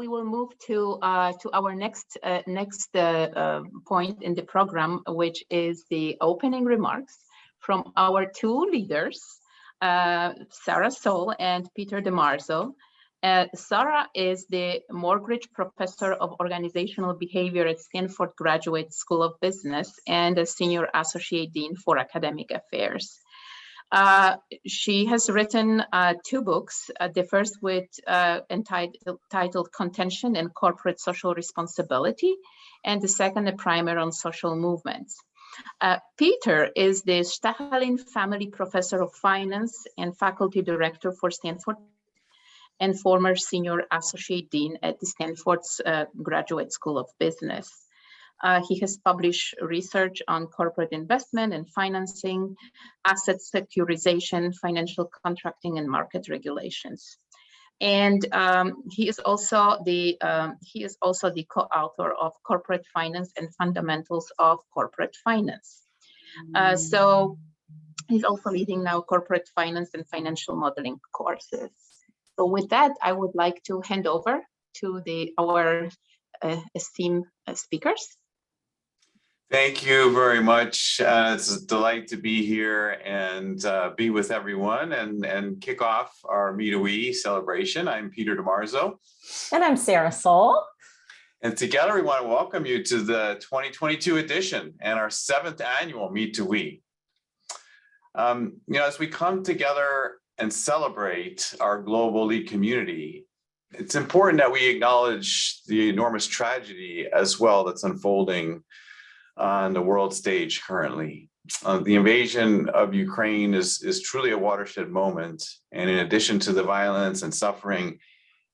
we will move to our next point in the program, which is the opening remarks from our two leaders, Sarah Soule and Peter DeMarzo. Sarah is the Morgridge Professor of Organizational Behavior at Stanford Graduate School of Business and a Senior Associate Dean for Academic Affairs. She has written two books, the first entitled Contention and Corporate Social Responsibility, and the second a primer on social movements. Peter is the Stachelin Family Professor of Finance and Faculty Director for Stanford and former Senior Associate Dean at the Stanford's Graduate School of Business. He has published research on corporate investment and financing, asset securitization, financial contracting, and market regulations. And he is also the co-author of Corporate Finance and Fundamentals of Corporate Finance. So he's also leading now corporate finance and financial modeling courses. So with that, I would like to hand over to our esteemed speakers. Thank you very much. It's a delight to be here and be with everyone and kick off our Me2We celebration. I'm Peter DeMarzo. And I'm Sarah Soule. And together we want to welcome you to the 2022 edition and our 7th annual Me2We. As we come together and celebrate our global lead community, it's important that we acknowledge the enormous tragedy as well that's unfolding on the world stage currently. The invasion of Ukraine is truly a watershed moment. And in addition to the violence and suffering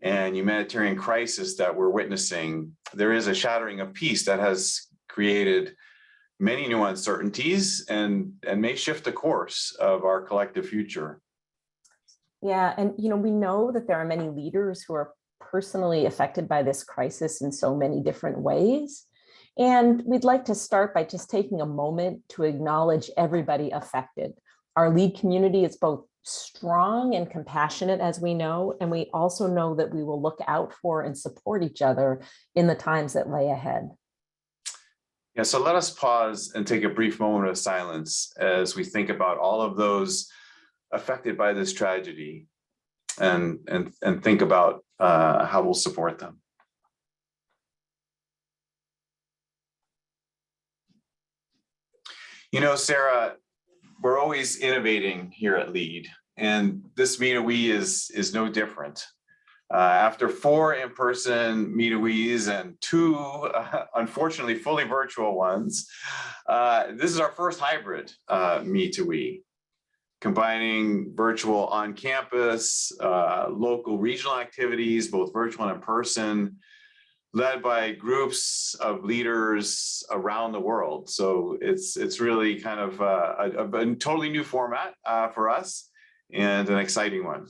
and humanitarian crisis that we're witnessing, there is a shattering of peace that has created many new uncertainties and may shift the course of our collective future. Yeah, and we know that there are many leaders who are personally affected by this crisis in so many different ways. And we'd like to start by just taking a moment to acknowledge everybody affected. Our lead community is both strong and compassionate, as we know, and we also know that we will look out for and support each other in the times that lay ahead. Yeah, so let us pause and take a brief moment of silence as we think about all of those affected by this tragedy and think about how we'll support them. Sarah, we're always innovating here at LEAD, and this Me2We is no different. After 4 in-person Me2We's and 2, unfortunately, fully virtual ones, this is our first hybrid Me2We, combining virtual on-campus, local regional activities, both virtual and in-person, led by groups of leaders around the world. So it's really kind of a totally new format for us and an exciting one.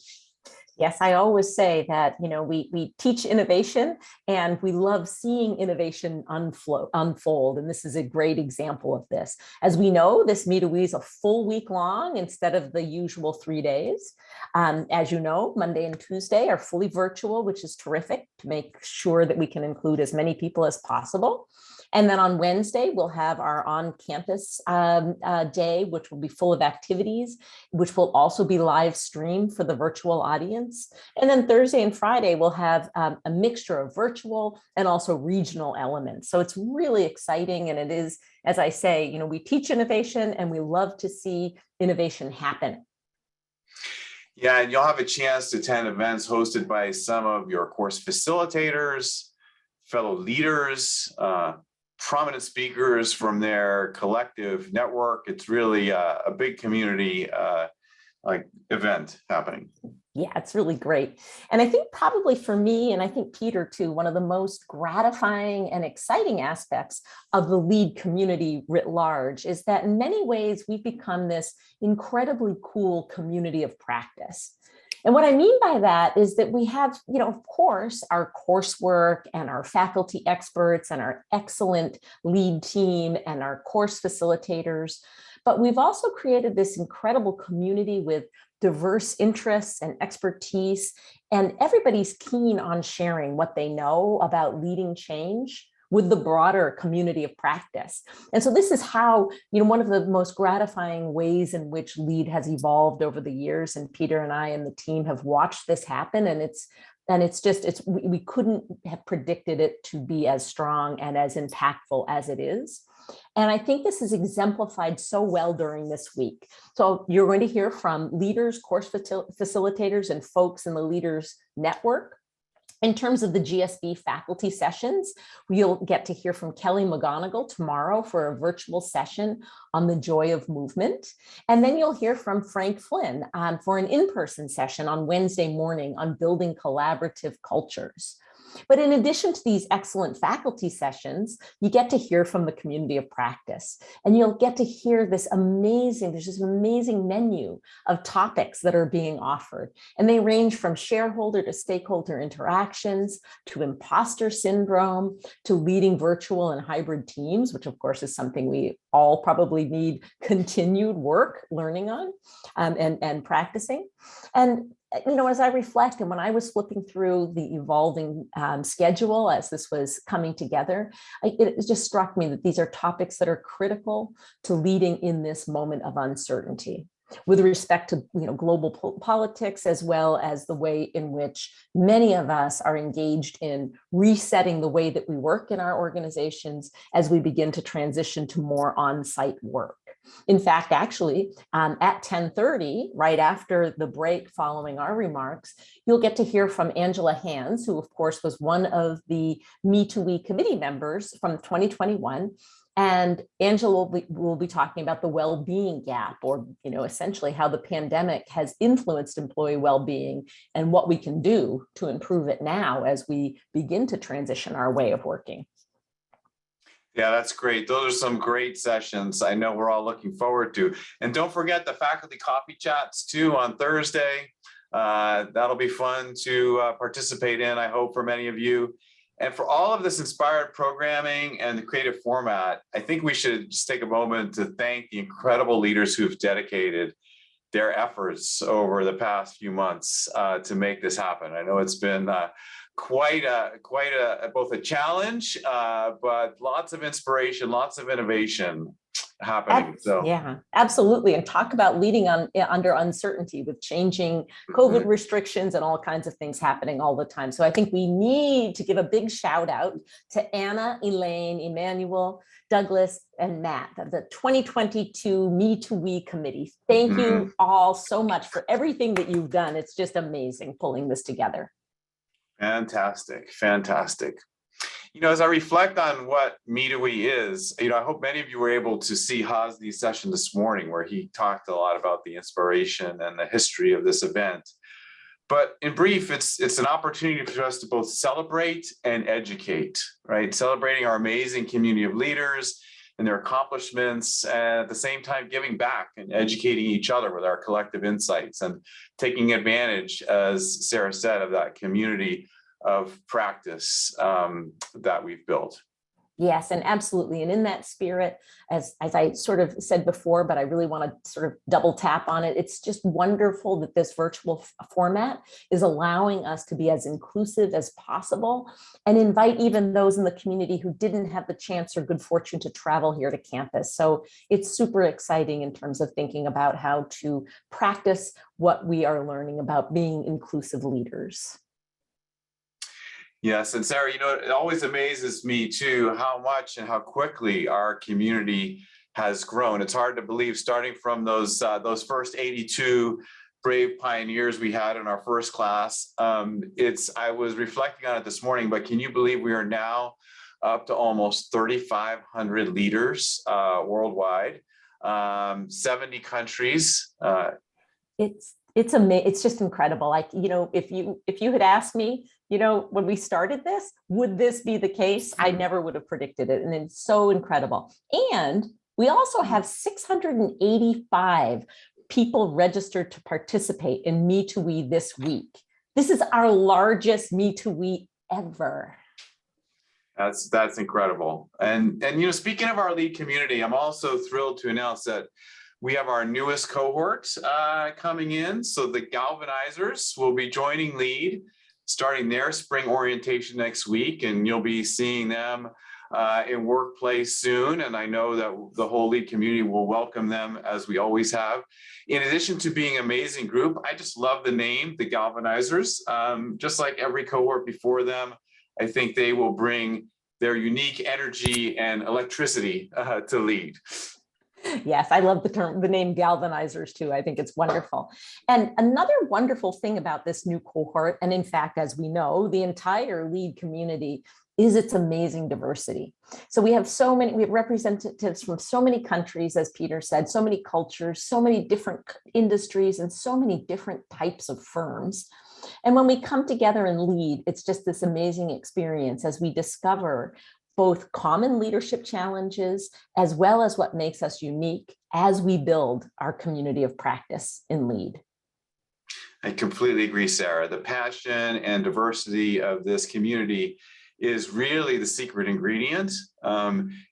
Yes, I always say that, we teach innovation and we love seeing innovation unfold. And this is a great example of this. As we know, this Me2We is a full week long instead of the usual 3 days. As you know, Monday and Tuesday are fully virtual, which is terrific to make sure that we can include as many people as possible. And then on Wednesday, we'll have our on-campus day, which will be full of activities, which will also be live streamed for the virtual audience. And then Thursday and Friday, we'll have a mixture of virtual and also regional elements. So it's really exciting. And it is, as I say, we teach innovation and we love to see innovation happen. Yeah, and you'll have a chance to attend events hosted by some of your course facilitators, fellow leaders, prominent speakers from their collective network. It's really a big community event happening. Yeah, it's really great. And I think probably for me, and I think Peter too, one of the most gratifying and exciting aspects of the LEAD community writ large is that in many ways, we've become this incredibly cool community of practice. And what I mean by that is that we have, of course, our coursework and our faculty experts and our excellent LEAD team and our course facilitators, but we've also created this incredible community with diverse interests and expertise, and everybody's keen on sharing what they know about leading change with the broader community of practice. And so this is how, one of the most gratifying ways in which LEAD has evolved over the years, and Peter and I and the team have watched this happen, and we couldn't have predicted it to be as strong and as impactful as it is. And I think this is exemplified so well during this week. So you're going to hear from leaders, course facilitators, and folks in the Leaders Network. In terms of the GSB faculty sessions, we'll get to hear from Kelly McGonigal tomorrow for a virtual session on the joy of movement. And then you'll hear from Frank Flynn for an in-person session on Wednesday morning on building collaborative cultures. But in addition to these excellent faculty sessions, you get to hear from the community of practice, and you'll get to hear there's this amazing menu of topics that are being offered. And they range from shareholder to stakeholder interactions, to imposter syndrome, to leading virtual and hybrid teams, which of course is something we all probably need continued work learning on and practicing. And as I reflect, and when I was flipping through the evolving schedule as this was coming together, it just struck me that these are topics that are critical to leading in this moment of uncertainty with respect to global politics, as well as the way in which many of us are engaged in resetting the way that we work in our organizations as we begin to transition to more on-site work. In fact, actually, at 10:30, right after the break following our remarks, you'll get to hear from Angela Hands, who of course was one of the Me2We committee members from 2021. And Angela will be talking about the well-being gap, or essentially how the pandemic has influenced employee well-being and what we can do to improve it now as we begin to transition our way of working. Yeah, that's great. Those are some great sessions I know we're all looking forward to. And don't forget the faculty coffee chats too on Thursday. That'll be fun to participate in, I hope, for many of you. And for all of this inspired programming and the creative format, I think we should just take a moment to thank the incredible leaders who've dedicated their efforts over the past few months to make this happen. I know it's been quite a both a challenge, but lots of inspiration, lots of innovation happening. So yeah, absolutely. And talk about leading under uncertainty with changing COVID restrictions and all kinds of things happening all the time. So I think we need to give a big shout out to Anna, Elaine, Emmanuel, Douglas, and Matt of the 2022 Me2We committee. Thank you all so much for everything that you've done. It's just amazing pulling this together. Fantastic, fantastic. As I reflect on what Me2We is, I hope many of you were able to see Hasni's session this morning, where he talked a lot about the inspiration and the history of this event. But in brief, it's an opportunity for us to both celebrate and educate, right? Celebrating our amazing community of leaders and their accomplishments, and at the same time giving back and educating each other with our collective insights and taking advantage, as Sarah said, of that community of practice that we've built. Yes, and absolutely. And in that spirit, as I sort of said before, but I really want to sort of double tap on it, it's just wonderful that this virtual format is allowing us to be as inclusive as possible and invite even those in the community who didn't have the chance or good fortune to travel here to campus. So it's super exciting in terms of thinking about how to practice what we are learning about being inclusive leaders. Yes, and Sarah, it always amazes me too how much and how quickly our community has grown. It's hard to believe, starting from those first 82 brave pioneers we had in our first class. I was reflecting on it this morning, but can you believe we are now up to almost 3,500 leaders worldwide, 70 countries. It's just incredible. Like, if you had asked me, when we started this, would this be the case? I never would have predicted it. And it's so incredible. And we also have 685 people registered to participate in Me2We this week. This is our largest Me2We ever. That's incredible. And speaking of our LEAD community, I'm also thrilled to announce that we have our newest cohort coming in. So the galvanizers will be joining LEAD, starting their spring orientation next week, and you'll be seeing them in workplace soon. And I know that the whole LEAD community will welcome them, as we always have. In addition to being an amazing group, I just love the name, the galvanizers. Just like every cohort before them, I think they will bring their unique energy and electricity to LEAD. Yes, I love the name galvanizers too. I think it's wonderful. And another wonderful thing about this new cohort, and in fact, as we know, the entire LEAD community, is its amazing diversity. So we have representatives from so many countries, as Peter said, so many cultures, so many different industries, and so many different types of firms. And when we come together and lead, it's just this amazing experience as we discover both common leadership challenges, as well as what makes us unique as we build our community of practice in LEAD. I completely agree, Sarah. The passion and diversity of this community is really the secret ingredient.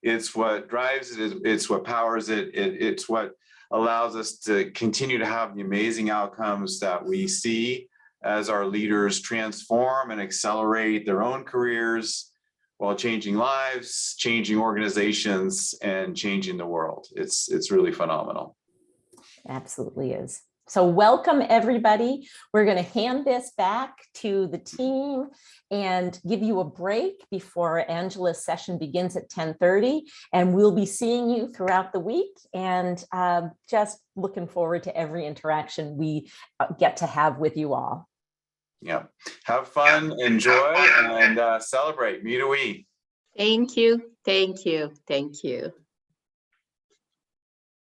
It's what drives it, it's what powers it, it's what allows us to continue to have the amazing outcomes that we see as our leaders transform and accelerate their own careers while changing lives, changing organizations, and changing the world. It's really phenomenal. Absolutely is. So welcome, everybody. We're going to hand this back to the team and give you a break before Angela's session begins at 10:30. And we'll be seeing you throughout the week, and just looking forward to every interaction we get to have with you all. Yeah. Have fun, enjoy, and celebrate. Me2We. Thank you. Thank you. Thank you.